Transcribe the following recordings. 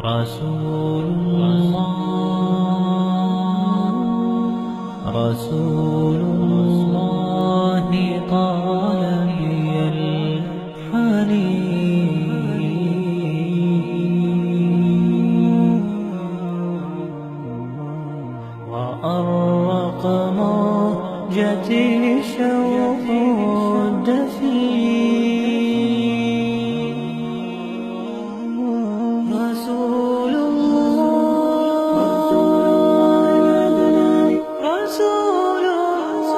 رسول الله رسول الله طال بي الحنين وأرق موجتي شوق الدفين رسول الله رسول الله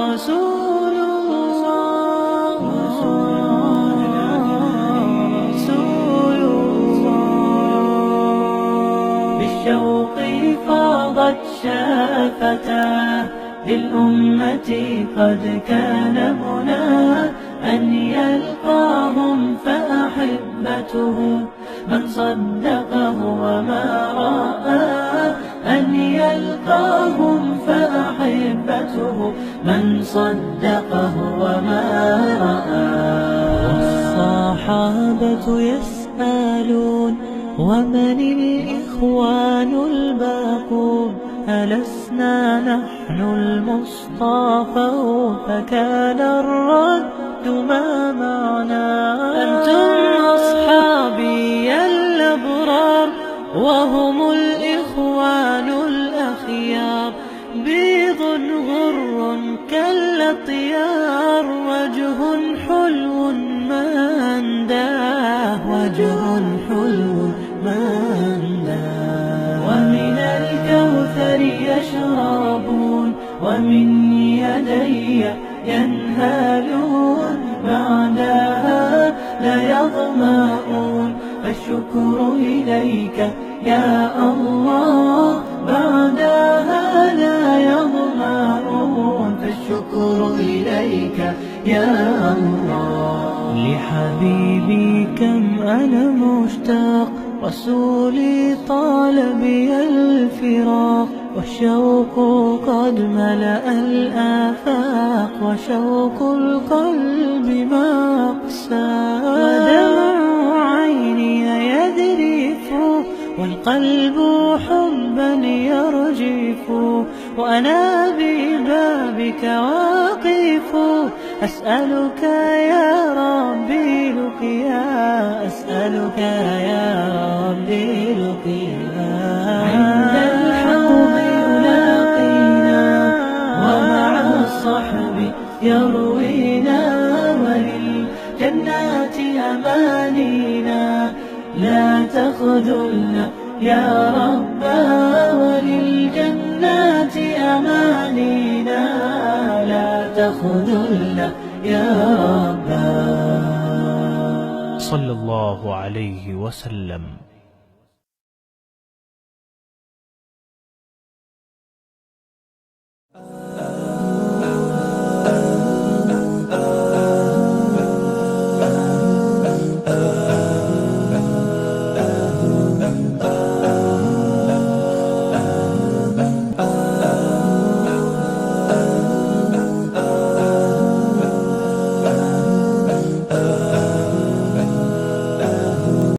رسول الله رسول الله بالشوق فاضت شافتاه للأمة قد كان مناه أن يلقاهم فأحبته من صدقه وما رأى أن يلقاهم فأحبته من صدقه وما رأى والصحابة يسألون ومن الإخوان الباقون ألسنا نحن المصطفى فكان الرد ما معنا أنتم أصحابي الأبرار وهم الإخوان الأخيار بيض غر كالأطيار وجه حلو ما أنداه وجه حلو ما أنداه ومن الكوثر يشربون ومن يدي ينهالون بعدها لا يظمأون فالشكر إليك يا الله بعدها لا يظمأون فالشكر إليك يا الله لحبيبي كم أنا مشتاق رسولي طال بي الفراق والشوق قد ملأ الآفاق وشوق القلب ما أقسى ودمع عيني يذرف والقلب حبا يرجف وأنا ببابك واقف أسألك يا ربي لقيا أسألك يا ربي لقيا عند الحوض يلاقينا ومع الصحب يروينا وللجنات أمانينا لا تخذلنا يا ربا وللجنات أمانينا لا تخذلنا يا ربا صلى الله عليه وسلم.